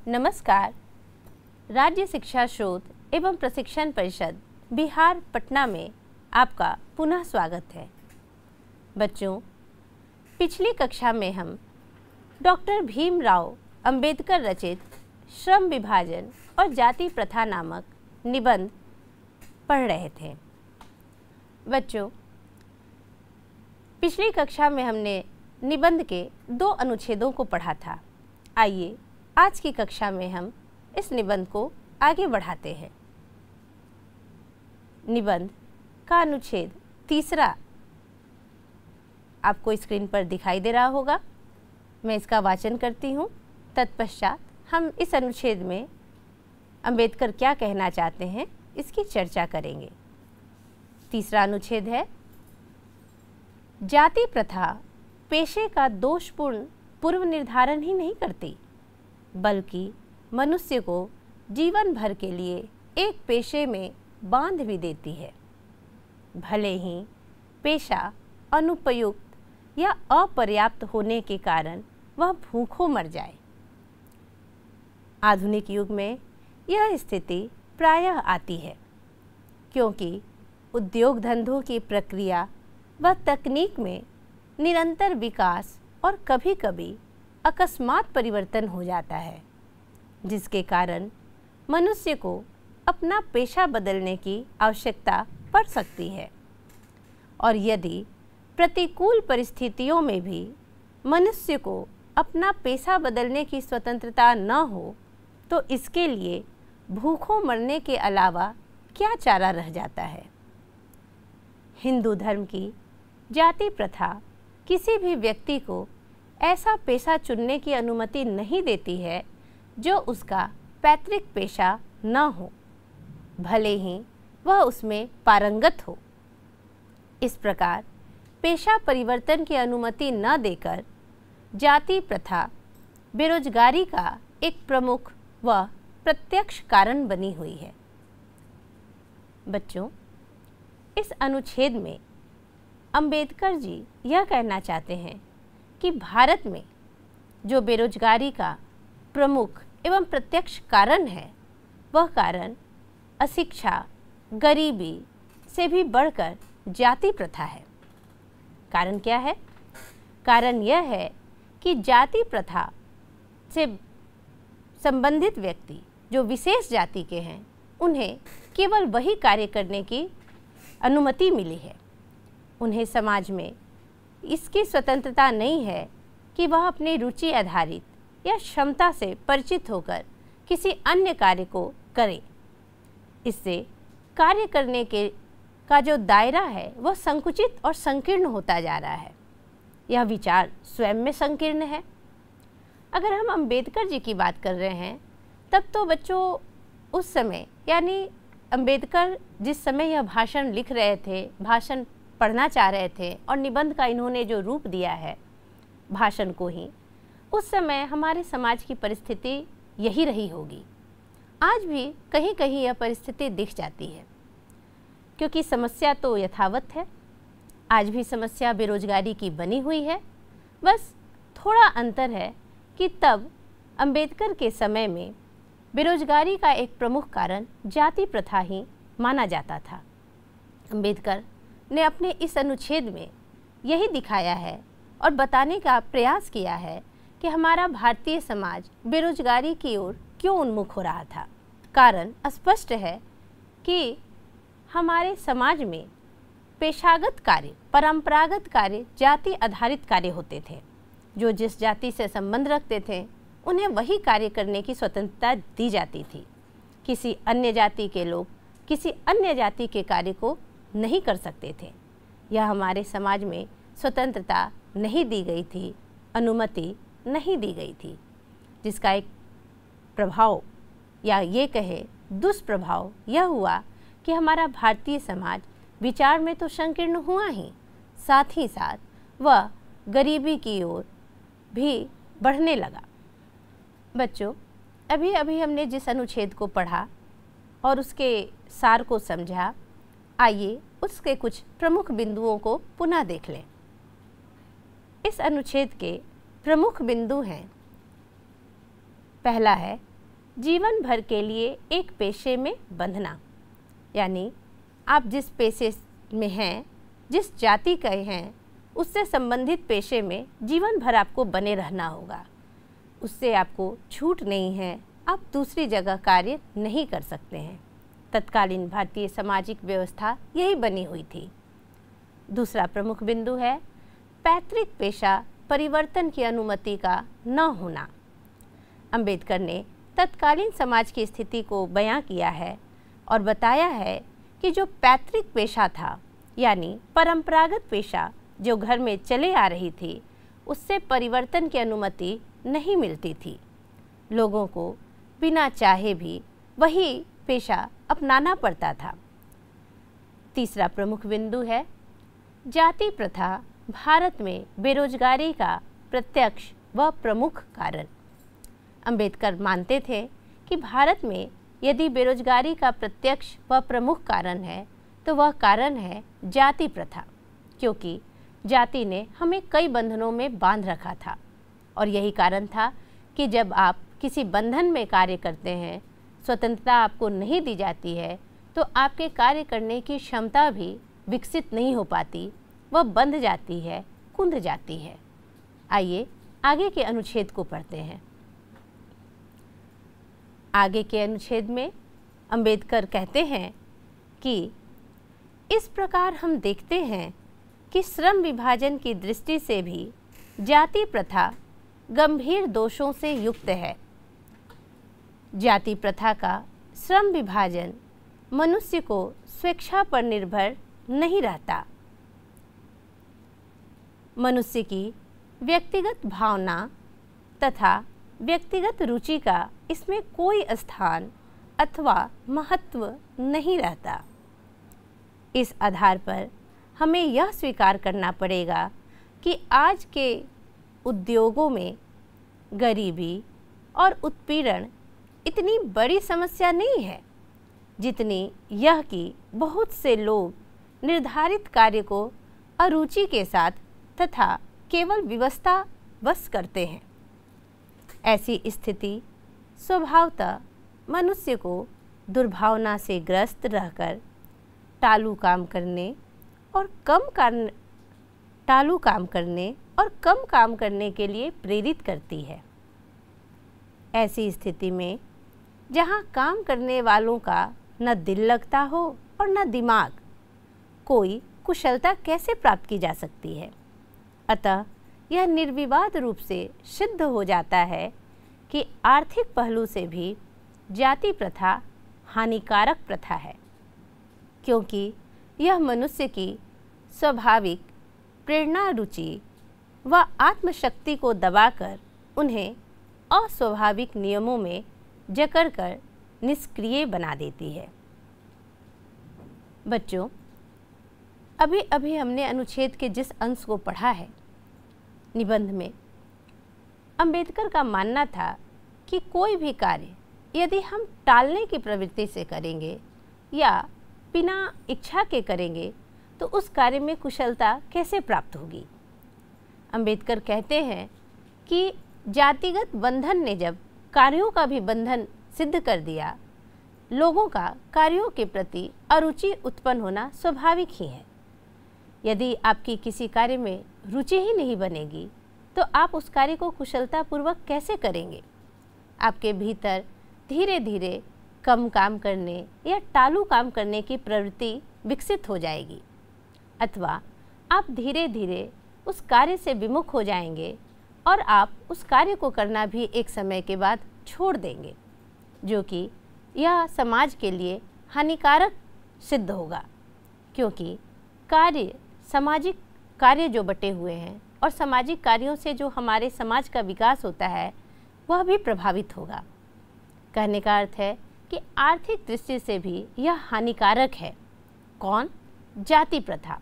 नमस्कार। राज्य शिक्षा शोध एवं प्रशिक्षण परिषद बिहार पटना में आपका पुनः स्वागत है। बच्चों, पिछली कक्षा में हम डॉक्टर भीमराव अंबेडकर रचित श्रम विभाजन और जाति प्रथा नामक निबंध पढ़ रहे थे। बच्चों, पिछली कक्षा में हमने निबंध के 2 अनुच्छेदों को पढ़ा था। आइए आज की कक्षा में हम इस निबंध को आगे बढ़ाते हैं। निबंध का अनुच्छेद 3 आपको स्क्रीन पर दिखाई दे रहा होगा। मैं इसका वाचन करती हूँ। तत्पश्चात हम इस अनुच्छेद में अंबेडकर क्या कहना चाहते हैं इसकी चर्चा करेंगे। 3 अनुच्छेद है, जाति प्रथा पेशे का दोषपूर्ण पूर्व निर्धारण ही नहीं करती, बल्कि मनुष्य को जीवन भर के लिए एक पेशे में बांध भी देती है, भले ही पेशा अनुपयुक्त या अपर्याप्त होने के कारण वह भूखों मर जाए। आधुनिक युग में यह स्थिति प्रायः आती है, क्योंकि उद्योग धंधों की प्रक्रिया व तकनीक में निरंतर विकास और कभी-कभी अकस्मात परिवर्तन हो जाता है, जिसके कारण मनुष्य को अपना पेशा बदलने की आवश्यकता पड़ सकती है। और यदि प्रतिकूल परिस्थितियों में भी मनुष्य को अपना पेशा बदलने की स्वतंत्रता न हो, तो इसके लिए भूखों मरने के अलावा क्या चारा रह जाता है। हिंदू धर्म की जाति प्रथा किसी भी व्यक्ति को ऐसा पेशा चुनने की अनुमति नहीं देती है जो उसका पैतृक पेशा न हो, भले ही वह उसमें पारंगत हो। इस प्रकार पेशा परिवर्तन की अनुमति न देकर जाति प्रथा बेरोजगारी का एक प्रमुख व प्रत्यक्ष कारण बनी हुई है। बच्चों, इस अनुच्छेद में अंबेडकर जी यह कहना चाहते हैं कि भारत में जो बेरोजगारी का प्रमुख एवं प्रत्यक्ष कारण है, वह कारण अशिक्षा, गरीबी से भी बढ़कर जाति प्रथा है। कारण क्या है? कारण यह है कि जाति प्रथा से संबंधित व्यक्ति जो विशेष जाति के हैं, उन्हें केवल वही कार्य करने की अनुमति मिली है। उन्हें समाज में इसकी स्वतंत्रता नहीं है कि वह अपनी रुचि आधारित या क्षमता से परिचित होकर किसी अन्य कार्य को करे। इससे कार्य करने का जो दायरा है वह संकुचित और संकीर्ण होता जा रहा है। यह विचार स्वयं में संकीर्ण है। अगर हम अंबेडकर जी की बात कर रहे हैं, तब तो बच्चों उस समय, यानी अंबेडकर जिस समय यह भाषण लिख रहे थे, भाषण पढ़ना चाह रहे थे और निबंध का इन्होंने जो रूप दिया है भाषण को ही, उस समय हमारे समाज की परिस्थिति यही रही होगी। आज भी कहीं कहीं यह परिस्थिति दिख जाती है, क्योंकि समस्या तो यथावत है। आज भी समस्या बेरोजगारी की बनी हुई है। बस थोड़ा अंतर है कि तब अंबेडकर के समय में बेरोजगारी का एक प्रमुख कारण जाति प्रथा ही माना जाता था। अंबेडकर ने अपने इस अनुच्छेद में यही दिखाया है और बताने का प्रयास किया है कि हमारा भारतीय समाज बेरोजगारी की ओर क्यों उन्मुख हो रहा था। कारण स्पष्ट है कि हमारे समाज में पेशागत कार्य, परंपरागत कार्य, जाति आधारित कार्य होते थे। जो जिस जाति से संबंध रखते थे उन्हें वही कार्य करने की स्वतंत्रता दी जाती थी। किसी अन्य जाति के लोग किसी अन्य जाति के कार्य को नहीं कर सकते थे। यह हमारे समाज में स्वतंत्रता नहीं दी गई थी, अनुमति नहीं दी गई थी, जिसका एक प्रभाव या ये कहे दुष्प्रभाव यह हुआ कि हमारा भारतीय समाज विचार में तो संकीर्ण हुआ ही, साथ ही साथ वह गरीबी की ओर भी बढ़ने लगा। बच्चों, अभी अभी हमने जिस अनुच्छेद को पढ़ा और उसके सार को समझा, आइए उसके कुछ प्रमुख बिंदुओं को पुनः देख लें। इस अनुच्छेद के प्रमुख बिंदु हैं, पहला है जीवन भर के लिए एक पेशे में बंधना, यानी आप जिस पेशे में हैं, जिस जाति के हैं, उससे संबंधित पेशे में जीवन भर आपको बने रहना होगा। उससे आपको छूट नहीं है, आप दूसरी जगह कार्य नहीं कर सकते हैं। तत्कालीन भारतीय सामाजिक व्यवस्था यही बनी हुई थी। दूसरा प्रमुख बिंदु है पैतृक पेशा परिवर्तन की अनुमति का न होना। अंबेडकर ने तत्कालीन समाज की स्थिति को बयां किया है और बताया है कि जो पैतृक पेशा था, यानी परंपरागत पेशा जो घर में चले आ रही थी, उससे परिवर्तन की अनुमति नहीं मिलती थी। लोगों को बिना चाहे भी वही पेशा अपनाना पड़ता था। तीसरा प्रमुख बिंदु है जाति प्रथा भारत में बेरोजगारी का प्रत्यक्ष व प्रमुख कारण। अंबेडकर मानते थे कि भारत में यदि बेरोजगारी का प्रत्यक्ष व प्रमुख कारण है तो वह कारण है जाति प्रथा, क्योंकि जाति ने हमें कई बंधनों में बांध रखा था और यही कारण था कि जब आप किसी बंधन में कार्य करते हैं, स्वतंत्रता आपको नहीं दी जाती है, तो आपके कार्य करने की क्षमता भी विकसित नहीं हो पाती, वह बंध जाती है, कुंद जाती है। आइए आगे के अनुच्छेद को पढ़ते हैं। आगे के अनुच्छेद में अंबेडकर कहते हैं कि इस प्रकार हम देखते हैं कि श्रम विभाजन की दृष्टि से भी जाति प्रथा गंभीर दोषों से युक्त है। जाति प्रथा का श्रम विभाजन मनुष्य को स्वेच्छा पर निर्भर नहीं रहता। मनुष्य की व्यक्तिगत भावना तथा व्यक्तिगत रुचि का इसमें कोई स्थान अथवा महत्व नहीं रहता। इस आधार पर हमें यह स्वीकार करना पड़ेगा कि आज के उद्योगों में गरीबी और उत्पीड़न इतनी बड़ी समस्या नहीं है जितनी यह कि बहुत से लोग निर्धारित कार्य को अरुचि के साथ तथा केवल विवशतावश करते हैं। ऐसी स्थिति स्वभावतः मनुष्य को दुर्भावना से ग्रस्त रहकर टालू काम करने और कम काम करने के लिए प्रेरित करती है। ऐसी स्थिति में जहाँ काम करने वालों का न दिल लगता हो और न दिमाग, कोई कुशलता कैसे प्राप्त की जा सकती है। अतः यह निर्विवाद रूप से सिद्ध हो जाता है कि आर्थिक पहलू से भी जाति प्रथा हानिकारक प्रथा है, क्योंकि यह मनुष्य की स्वाभाविक प्रेरणा, रुचि व आत्मशक्ति को दबाकर उन्हें अस्वाभाविक नियमों में जकड़कर निष्क्रिय बना देती है। बच्चों, अभी अभी हमने अनुच्छेद के जिस अंश को पढ़ा है, निबंध में अंबेडकर का मानना था कि कोई भी कार्य यदि हम टालने की प्रवृत्ति से करेंगे या बिना इच्छा के करेंगे तो उस कार्य में कुशलता कैसे प्राप्त होगी। अंबेडकर कहते हैं कि जातिगत बंधन ने जब कार्यों का भी बंधन सिद्ध कर दिया, लोगों का कार्यों के प्रति अरुचि उत्पन्न होना स्वाभाविक ही है। यदि आपकी किसी कार्य में रुचि ही नहीं बनेगी तो आप उस कार्य को कुशलतापूर्वक कैसे करेंगे। आपके भीतर धीरे धीरे कम काम करने या टालू काम करने की प्रवृत्ति विकसित हो जाएगी, अथवा आप धीरे धीरे उस कार्य से विमुख हो जाएंगे और आप उस कार्य को करना भी एक समय के बाद छोड़ देंगे, जो कि यह समाज के लिए हानिकारक सिद्ध होगा, क्योंकि सामाजिक कार्य जो बटे हुए हैं और सामाजिक कार्यों से जो हमारे समाज का विकास होता है वह भी प्रभावित होगा। कहने का अर्थ है कि आर्थिक दृष्टि से भी यह हानिकारक है। कौन? जाति प्रथा,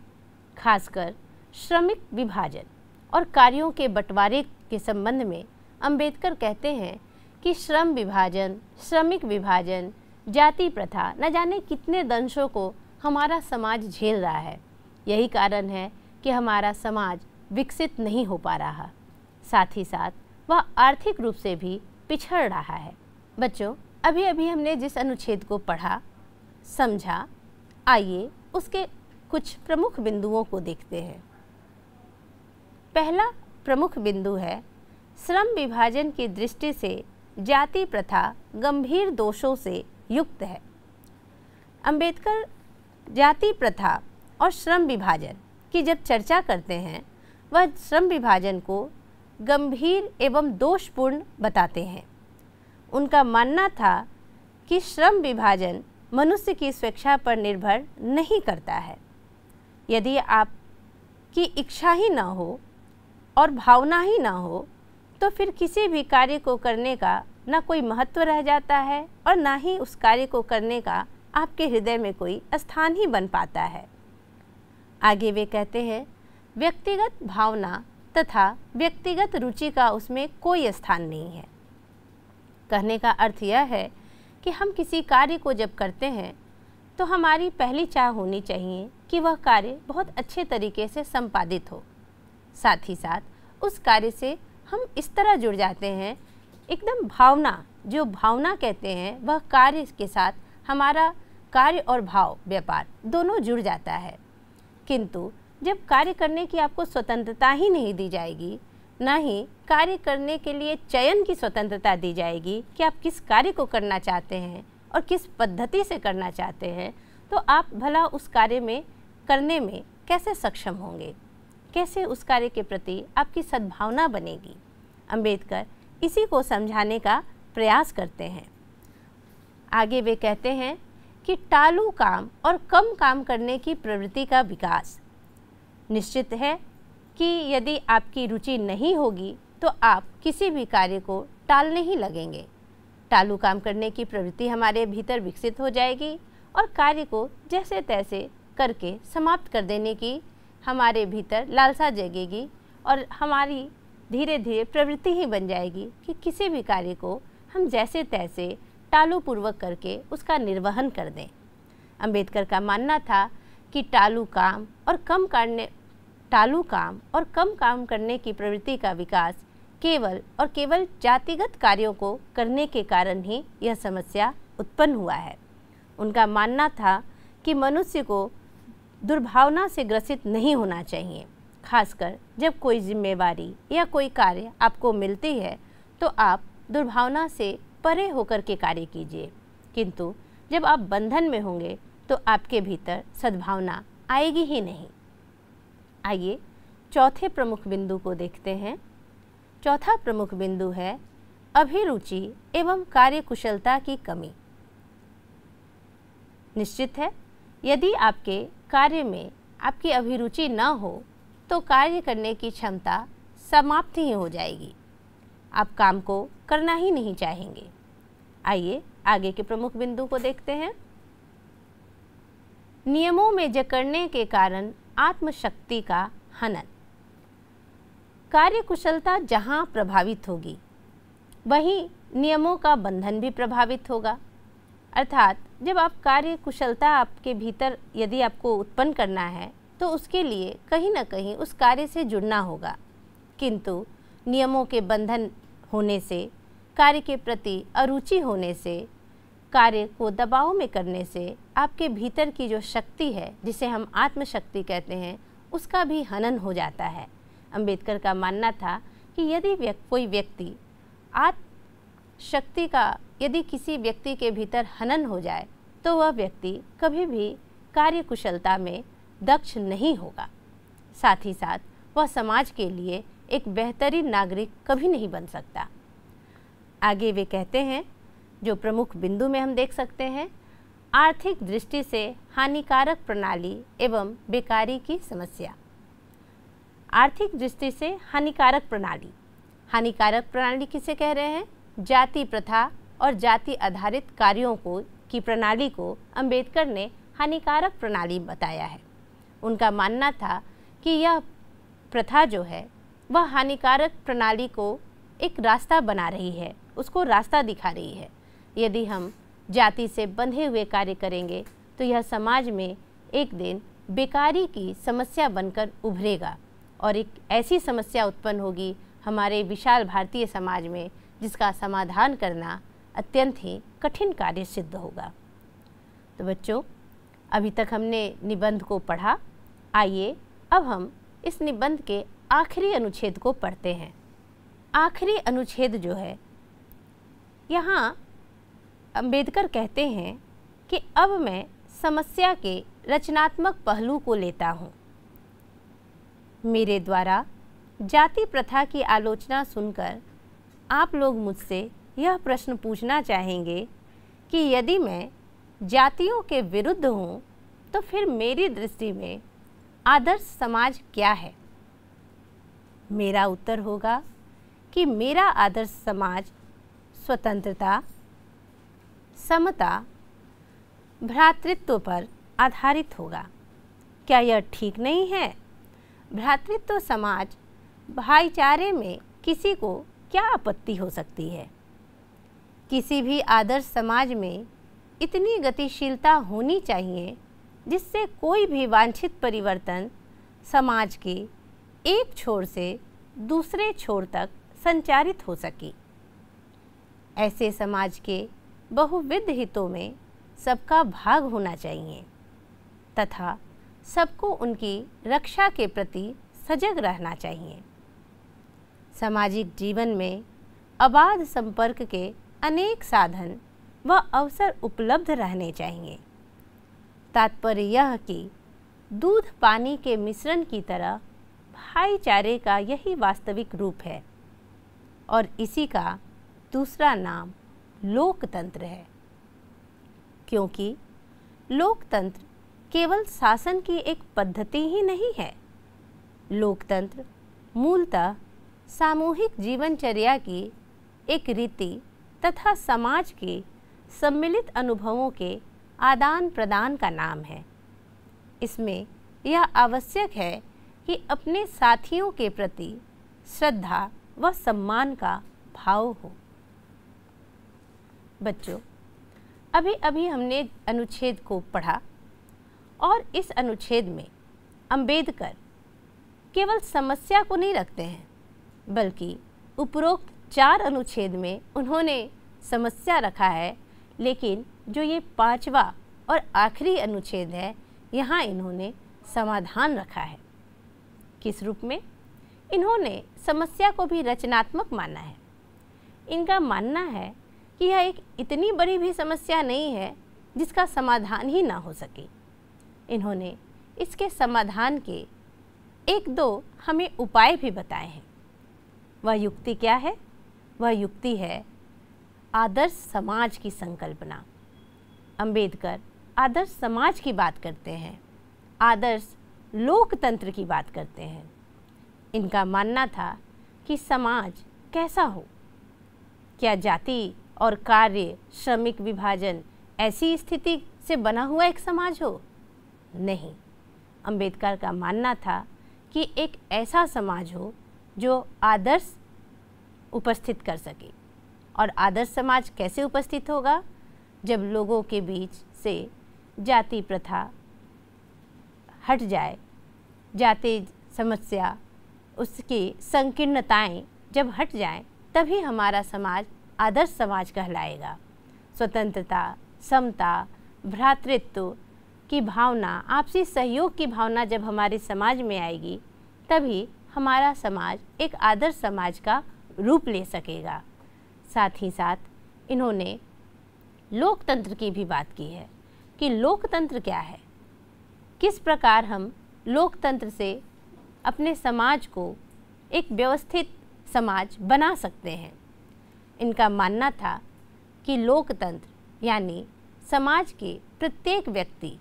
खासकर श्रमिक विभाजन और कार्यों के बंटवारे के संबंध में अंबेडकर कहते हैं कि श्रम विभाजन, श्रमिक विभाजन, जाति प्रथा न जाने कितने दंशों को हमारा समाज झेल रहा है। यही कारण है कि हमारा समाज विकसित नहीं हो पा रहा, साथ ही साथ वह आर्थिक रूप से भी पिछड़ रहा है। बच्चों, अभी अभी हमने जिस अनुच्छेद को पढ़ा, समझा, आइए उसके कुछ प्रमुख बिंदुओं को देखते हैं। पहला प्रमुख बिंदु है, श्रम विभाजन की दृष्टि से जाति प्रथा गंभीर दोषों से युक्त है। अंबेडकर जाति प्रथा और श्रम विभाजन की जब चर्चा करते हैं, वह श्रम विभाजन को गंभीर एवं दोषपूर्ण बताते हैं। उनका मानना था कि श्रम विभाजन मनुष्य की स्वेच्छा पर निर्भर नहीं करता है। यदि आपकी इच्छा ही ना हो और भावना ही ना हो तो फिर किसी भी कार्य को करने का ना कोई महत्व रह जाता है और ना ही उस कार्य को करने का आपके हृदय में कोई स्थान ही बन पाता है। आगे वे कहते हैं, व्यक्तिगत भावना तथा व्यक्तिगत रुचि का उसमें कोई स्थान नहीं है। कहने का अर्थ यह है कि हम किसी कार्य को जब करते हैं तो हमारी पहली चाह होनी चाहिए कि वह कार्य बहुत अच्छे तरीके से संपादित हो। साथ ही साथ उस कार्य से हम इस तरह जुड़ जाते हैं, एकदम भावना, जो भावना कहते हैं, वह कार्य के साथ हमारा कार्य और भाव व्यापार दोनों जुड़ जाता है। किंतु जब कार्य करने की आपको स्वतंत्रता ही नहीं दी जाएगी, ना ही कार्य करने के लिए चयन की स्वतंत्रता दी जाएगी कि आप किस कार्य को करना चाहते हैं और किस पद्धति से करना चाहते हैं, तो आप भला उस कार्य में करने में कैसे सक्षम होंगे, कैसे उस कार्य के प्रति आपकी सद्भावना बनेगी। अंबेडकर इसी को समझाने का प्रयास करते हैं। आगे वे कहते हैं कि टालू काम और कम काम करने की प्रवृत्ति का विकास। निश्चित है कि यदि आपकी रुचि नहीं होगी तो आप किसी भी कार्य को टालने ही लगेंगे। टालू काम करने की प्रवृत्ति हमारे भीतर विकसित हो जाएगी और कार्य को जैसे तैसे करके समाप्त कर देने की हमारे भीतर लालसा जगेगी और हमारी धीरे धीरे प्रवृत्ति ही बन जाएगी कि किसी भी कार्य को हम जैसे तैसे टालू पूर्वक करके उसका निर्वहन कर दें। अंबेडकर का मानना था कि टालू काम और कम काम करने की प्रवृत्ति का विकास केवल जातिगत कार्यों को करने के कारण ही यह समस्या उत्पन्न हुआ है। उनका मानना था कि मनुष्य को दुर्भावना से ग्रसित नहीं होना चाहिए। खासकर जब कोई जिम्मेवारी या कोई कार्य आपको मिलती है तो आप दुर्भावना से परे होकर के कार्य कीजिए, किंतु जब आप बंधन में होंगे तो आपके भीतर सद्भावना आएगी ही नहीं। आइए चौथे प्रमुख बिंदु को देखते हैं। चौथा प्रमुख बिंदु है अभिरुचि एवं कार्यकुशलता की कमी। निश्चित है, यदि आपके कार्य में आपकी अभिरुचि न हो तो कार्य करने की क्षमता समाप्त ही हो जाएगी। आप काम को करना ही नहीं चाहेंगे। आइए आगे के प्रमुख बिंदु को देखते हैं। नियमों में जकड़ने के कारण आत्मशक्ति का हनन। कार्यकुशलता जहाँ प्रभावित होगी वहीं नियमों का बंधन भी प्रभावित होगा। अर्थात जब आप कार्यकुशलता आपके भीतर यदि आपको उत्पन्न करना है तो उसके लिए कहीं ना कहीं उस कार्य से जुड़ना होगा, किंतु नियमों के बंधन होने से, कार्य के प्रति अरुचि होने से, कार्य को दबाव में करने से आपके भीतर की जो शक्ति है, जिसे हम आत्मशक्ति कहते हैं, उसका भी हनन हो जाता है। अंबेडकर का मानना था कि यदि कोई व्यक्ति आत्मशक्ति का यदि किसी व्यक्ति के भीतर हनन हो जाए तो वह व्यक्ति कभी भी कार्यकुशलता में दक्ष नहीं होगा। साथ ही साथ वह समाज के लिए एक बेहतरीन नागरिक कभी नहीं बन सकता। आगे वे कहते हैं, जो प्रमुख बिंदु में हम देख सकते हैं, आर्थिक दृष्टि से हानिकारक प्रणाली एवं बेकारी की समस्या। आर्थिक दृष्टि से हानिकारक प्रणाली किसे कह रहे हैं? जाति प्रथा और जाति आधारित कार्यों की प्रणाली को अंबेडकर ने हानिकारक प्रणाली बताया है। उनका मानना था कि यह प्रथा जो है वह हानिकारक प्रणाली को एक रास्ता बना रही है, उसको रास्ता दिखा रही है। यदि हम जाति से बंधे हुए कार्य करेंगे तो यह समाज में एक दिन बेकारी की समस्या बनकर उभरेगा और एक ऐसी समस्या उत्पन्न होगी हमारे विशाल भारतीय समाज में, जिसका समाधान करना अत्यंत ही कठिन कार्य सिद्ध होगा। तो बच्चों, अभी तक हमने निबंध को पढ़ा। आइए अब हम इस निबंध के आखिरी अनुच्छेद को पढ़ते हैं। आखिरी अनुच्छेद जो है, यहाँ अंबेडकर कहते हैं कि अब मैं समस्या के रचनात्मक पहलू को लेता हूँ। मेरे द्वारा जाति प्रथा की आलोचना सुनकर आप लोग मुझसे यह प्रश्न पूछना चाहेंगे कि यदि मैं जातियों के विरुद्ध हूँ तो फिर मेरी दृष्टि में आदर्श समाज क्या है? मेरा उत्तर होगा कि मेरा आदर्श समाज स्वतंत्रता, समता, भ्रातृत्व पर आधारित होगा। क्या यह ठीक नहीं है? भ्रातृत्व समाज, भाईचारे में किसी को क्या आपत्ति हो सकती है? किसी भी आदर्श समाज में इतनी गतिशीलता होनी चाहिए जिससे कोई भी वांछित परिवर्तन समाज के एक छोर से दूसरे छोर तक संचारित हो सके। ऐसे समाज के बहुविध हितों में सबका भाग होना चाहिए तथा सबको उनकी रक्षा के प्रति सजग रहना चाहिए। सामाजिक जीवन में अबाध संपर्क के अनेक साधन व अवसर उपलब्ध रहने चाहिए। तात्पर्य यह कि दूध पानी के मिश्रण की तरह भाईचारे का यही वास्तविक रूप है और इसी का दूसरा नाम लोकतंत्र है, क्योंकि लोकतंत्र केवल शासन की एक पद्धति ही नहीं है। लोकतंत्र मूलतः सामूहिक जीवनचर्या की एक रीति तथा समाज के सम्मिलित अनुभवों के आदान प्रदान का नाम है। इसमें यह आवश्यक है कि अपने साथियों के प्रति श्रद्धा व सम्मान का भाव हो। बच्चों, अभी अभी हमने अनुच्छेद को पढ़ा और इस अनुच्छेद में अंबेडकर केवल समस्या को नहीं रखते हैं, बल्कि उपरोक्त 4 अनुच्छेद में उन्होंने समस्या रखा है, लेकिन जो ये 5वां और आखिरी अनुच्छेद है, यहाँ इन्होंने समाधान रखा है। किस रूप में? इन्होंने समस्या को भी रचनात्मक माना है। इनका मानना है कि यह एक इतनी बड़ी भी समस्या नहीं है जिसका समाधान ही ना हो सके। इन्होंने इसके समाधान के 1-2 हमें उपाय भी बताए हैं। वह युक्ति क्या है? वह युक्ति है आदर्श समाज की संकल्पना। अंबेडकर आदर्श समाज की बात करते हैं, आदर्श लोकतंत्र की बात करते हैं। इनका मानना था कि समाज कैसा हो? क्या जाति और कार्य, श्रमिक विभाजन ऐसी स्थिति से बना हुआ एक समाज हो? नहीं। अंबेडकर का मानना था कि एक ऐसा समाज हो जो आदर्श उपस्थित कर सके। और आदर्श समाज कैसे उपस्थित होगा? जब लोगों के बीच से जाति प्रथा हट जाए, जाति समस्या, उसकी संकीर्णताएं जब हट जाएं, तभी हमारा समाज आदर्श समाज कहलाएगा। स्वतंत्रता, समता, भ्रातृत्व की भावना, आपसी सहयोग की भावना जब हमारे समाज में आएगी, तभी हमारा समाज एक आदर्श समाज का रूप ले सकेगा। साथ ही साथ इन्होंने लोकतंत्र की भी बात की है कि लोकतंत्र क्या है, किस प्रकार हम लोकतंत्र से अपने समाज को एक व्यवस्थित समाज बना सकते हैं। इनका मानना था कि लोकतंत्र यानी समाज के प्रत्येक व्यक्ति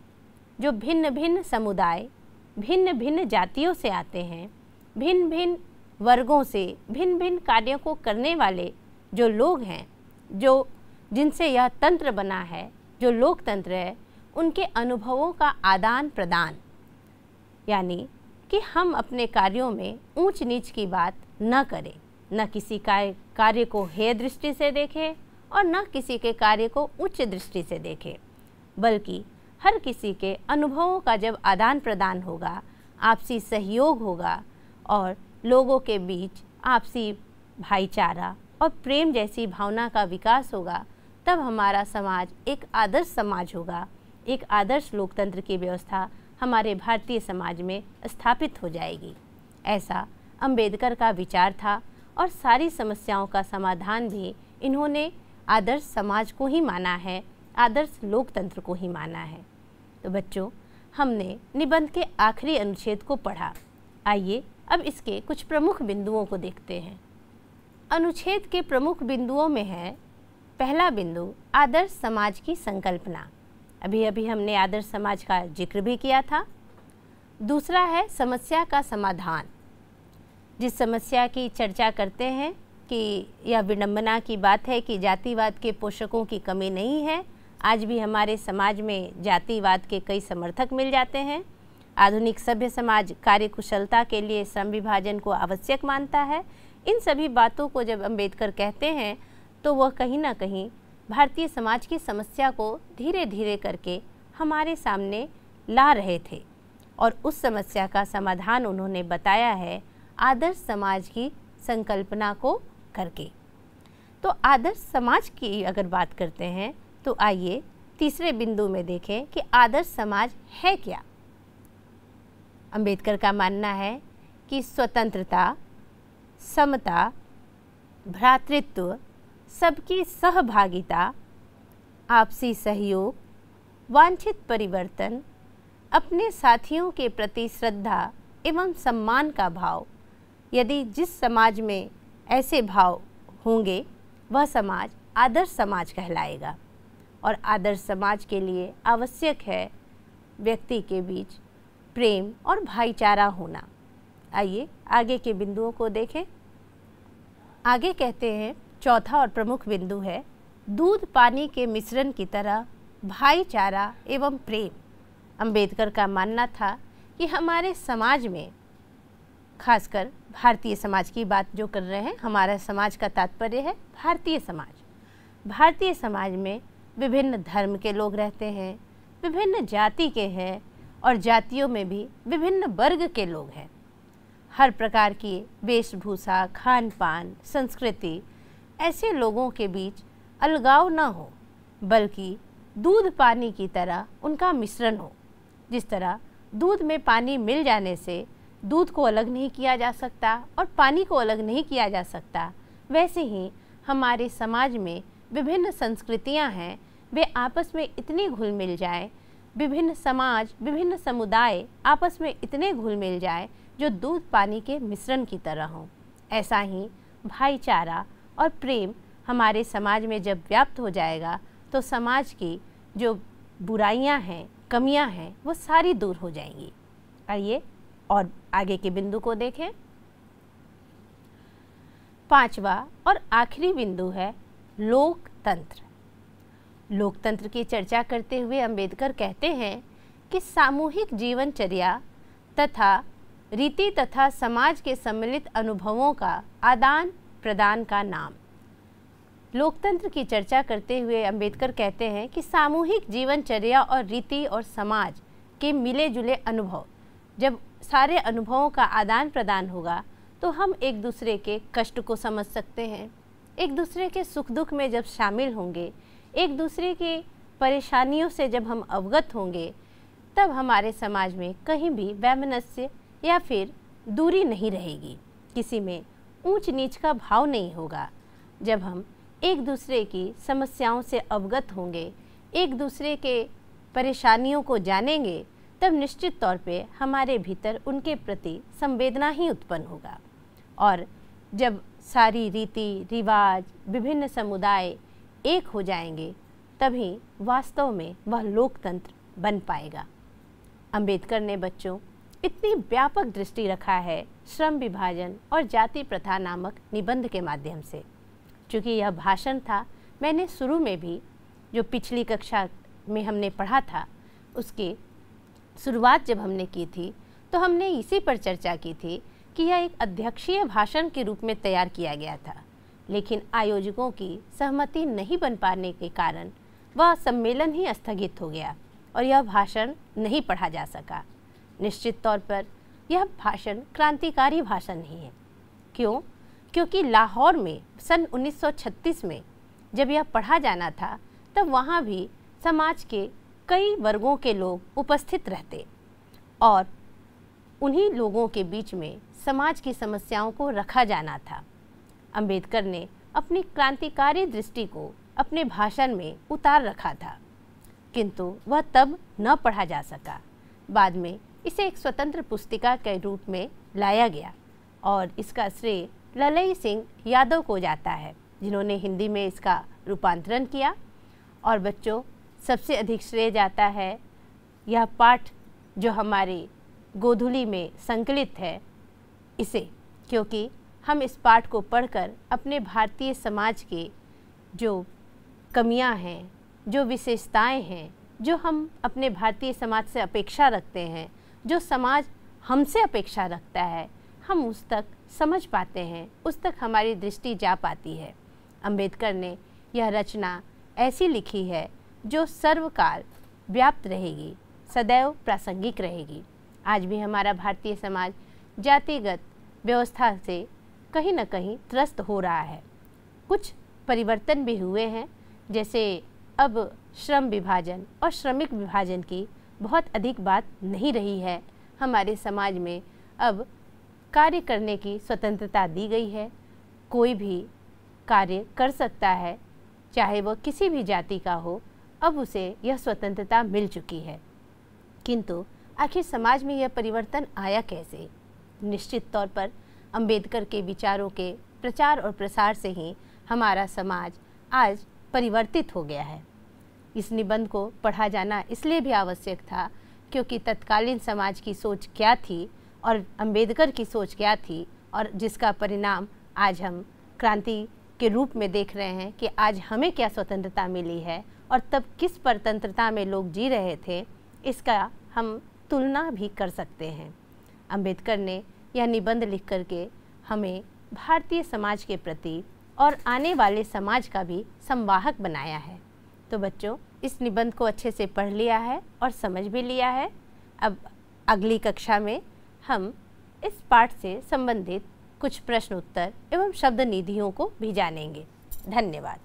जो भिन्न भिन्न समुदाय, भिन्न भिन्न जातियों से आते हैं, भिन्न भिन्न वर्गों से, भिन्न भिन्न कार्यों को करने वाले जो लोग हैं, जो जिनसे यह तंत्र बना है, जो लोकतंत्र है, उनके अनुभवों का आदान प्रदान, यानी कि हम अपने कार्यों में ऊंच नीच की बात न करें, न किसी कार्य को हेय दृष्टि से देखें और न किसी के कार्य को उच्च दृष्टि से देखें, बल्कि हर किसी के अनुभवों का जब आदान प्रदान होगा, आपसी सहयोग होगा और लोगों के बीच आपसी भाईचारा और प्रेम जैसी भावना का विकास होगा, तब हमारा समाज एक आदर्श समाज होगा, एक आदर्श लोकतंत्र की व्यवस्था हमारे भारतीय समाज में स्थापित हो जाएगी। ऐसा अंबेडकर का विचार था और सारी समस्याओं का समाधान भी इन्होंने आदर्श समाज को ही माना है, आदर्श लोकतंत्र को ही माना है। तो बच्चों, हमने निबंध के आखिरी अनुच्छेद को पढ़ा। आइए अब इसके कुछ प्रमुख बिंदुओं को देखते हैं। अनुच्छेद के प्रमुख बिंदुओं में है पहला बिंदु आदर्श समाज की संकल्पना। अभी अभी हमने आदर्श समाज का जिक्र भी किया था। दूसरा है समस्या का समाधान। जिस समस्या की चर्चा करते हैं कि यह विडंबना की बात है कि जातिवाद के पोषकों की कमी नहीं है। आज भी हमारे समाज में जातिवाद के कई समर्थक मिल जाते हैं। आधुनिक सभ्य समाज कार्यकुशलता के लिए श्रम विभाजन को आवश्यक मानता है। इन सभी बातों को जब अंबेडकर कहते हैं तो वह कहीं ना कहीं भारतीय समाज की समस्या को धीरे धीरे करके हमारे सामने ला रहे थे और उस समस्या का समाधान उन्होंने बताया है आदर्श समाज की संकल्पना को करके। तो आदर्श समाज की अगर बात करते हैं तो आइए तीसरे बिंदु में देखें कि आदर्श समाज है क्या। अंबेडकर का मानना है कि स्वतंत्रता, समता, भ्रातृत्व, सबकी सहभागिता, आपसी सहयोग, वांछित परिवर्तन, अपने साथियों के प्रति श्रद्धा एवं सम्मान का भाव, यदि जिस समाज में ऐसे भाव होंगे वह समाज आदर्श समाज कहलाएगा। और आदर्श समाज के लिए आवश्यक है व्यक्ति के बीच प्रेम और भाईचारा होना। आइए आगे के बिंदुओं को देखें। आगे कहते हैं चौथा और प्रमुख बिंदु है दूध पानी के मिश्रण की तरह भाईचारा एवं प्रेम। अंबेडकर का मानना था कि हमारे समाज में, खासकर भारतीय समाज की बात जो कर रहे हैं, हमारा समाज का तात्पर्य है भारतीय समाज। भारतीय समाज में विभिन्न धर्म के लोग रहते हैं, विभिन्न जाति के हैं और जातियों में भी विभिन्न वर्ग के लोग हैं। हर प्रकार की वेशभूषा, खान पान, संस्कृति, ऐसे लोगों के बीच अलगाव न हो बल्कि दूध पानी की तरह उनका मिश्रण हो। जिस तरह दूध में पानी मिल जाने से दूध को अलग नहीं किया जा सकता और पानी को अलग नहीं किया जा सकता, वैसे ही हमारे समाज में विभिन्न संस्कृतियां हैं, वे आपस में इतनी घुल मिल जाए, विभिन्न समाज, विभिन्न समुदाय आपस में इतने घुल मिल जाए जो दूध पानी के मिश्रण की तरह हों। ऐसा ही भाईचारा और प्रेम हमारे समाज में जब व्याप्त हो जाएगा तो समाज की जो बुराइयां हैं, कमियां हैं, वो सारी दूर हो जाएंगी। आइए और आगे के बिंदु को देखें। पांचवा और आखिरी बिंदु है लोकतंत्र। लोकतंत्र की चर्चा करते हुए अंबेडकर कहते हैं कि सामूहिक जीवनचर्या तथा रीति तथा समाज के सम्मिलित अनुभवों का आदान प्रदान का नाम। लोकतंत्र की चर्चा करते हुए अंबेडकर कहते हैं कि सामूहिक जीवनचर्या और रीति और समाज के मिले जुले अनुभव, जब सारे अनुभवों का आदान प्रदान होगा तो हम एक दूसरे के कष्ट को समझ सकते हैं, एक दूसरे के सुख दुख में जब शामिल होंगे, एक दूसरे के परेशानियों से जब हम अवगत होंगे, तब हमारे समाज में कहीं भी वैमनस्य या फिर दूरी नहीं रहेगी, किसी में ऊंच नीच का भाव नहीं होगा। जब हम एक दूसरे की समस्याओं से अवगत होंगे, एक दूसरे के परेशानियों को जानेंगे, तब निश्चित तौर पे हमारे भीतर उनके प्रति संवेदना ही उत्पन्न होगा। और जब सारी रीति रिवाज, विभिन्न समुदाय एक हो जाएंगे, तभी वास्तव में वह लोकतंत्र बन पाएगा। अंबेडकर ने बच्चों इतनी व्यापक दृष्टि रखा है श्रम विभाजन और जाति प्रथा नामक निबंध के माध्यम से। चूँकि यह भाषण था, मैंने शुरू में भी जो पिछली कक्षा में हमने पढ़ा था उसकी शुरुआत जब हमने की थी तो हमने इसी पर चर्चा की थी कि यह एक अध्यक्षीय भाषण के रूप में तैयार किया गया था, लेकिन आयोजकों की सहमति नहीं बन पाने के कारण वह सम्मेलन ही स्थगित हो गया और यह भाषण नहीं पढ़ा जा सका। निश्चित तौर पर यह भाषण क्रांतिकारी भाषण नहीं है। क्यों? क्योंकि लाहौर में सन 1936 में जब यह पढ़ा जाना था तब वहाँ भी समाज के कई वर्गों के लोग उपस्थित रहते और उन्हीं लोगों के बीच में समाज की समस्याओं को रखा जाना था। अंबेडकर ने अपनी क्रांतिकारी दृष्टि को अपने भाषण में उतार रखा था, किंतु वह तब न पढ़ा जा सका। बाद में इसे एक स्वतंत्र पुस्तिका के रूप में लाया गया और इसका श्रेय ललई सिंह यादव को जाता है, जिन्होंने हिंदी में इसका रूपांतरण किया। और बच्चों, सबसे अधिक श्रेय जाता है यह पाठ जो हमारे गोधुली में संकलित है इसे, क्योंकि हम इस पाठ को पढ़कर अपने भारतीय समाज के जो कमियां हैं, जो विशेषताएं हैं, जो हम अपने भारतीय समाज से अपेक्षा रखते हैं, जो समाज हमसे अपेक्षा रखता है, हम उस तक समझ पाते हैं, उस तक हमारी दृष्टि जा पाती है। अंबेडकर ने यह रचना ऐसी लिखी है जो सर्वकाल व्याप्त रहेगी, सदैव प्रासंगिक रहेगी। आज भी हमारा भारतीय समाज जातिगत व्यवस्था से कहीं न कहीं त्रस्त हो रहा है। कुछ परिवर्तन भी हुए हैं, जैसे अब श्रम विभाजन और श्रमिक विभाजन की बहुत अधिक बात नहीं रही है। हमारे समाज में अब कार्य करने की स्वतंत्रता दी गई है। कोई भी कार्य कर सकता है, चाहे वह किसी भी जाति का हो, अब उसे यह स्वतंत्रता मिल चुकी है। किंतु आखिर समाज में यह परिवर्तन आया कैसे? निश्चित तौर पर अंबेडकर के विचारों के प्रचार और प्रसार से ही हमारा समाज आज परिवर्तित हो गया है। इस निबंध को पढ़ा जाना इसलिए भी आवश्यक था क्योंकि तत्कालीन समाज की सोच क्या थी और अंबेडकर की सोच क्या थी, और जिसका परिणाम आज हम क्रांति के रूप में देख रहे हैं कि आज हमें क्या स्वतंत्रता मिली है और तब किस परतंत्रता में लोग जी रहे थे, इसका हम तुलना भी कर सकते हैं। अंबेडकर ने यह निबंध लिख करके हमें भारतीय समाज के प्रति और आने वाले समाज का भी संवाहक बनाया है। तो बच्चों, इस निबंध को अच्छे से पढ़ लिया है और समझ भी लिया है। अब अगली कक्षा में हम इस पाठ से संबंधित कुछ प्रश्न उत्तर एवं शब्द निधियों को भी जानेंगे। धन्यवाद।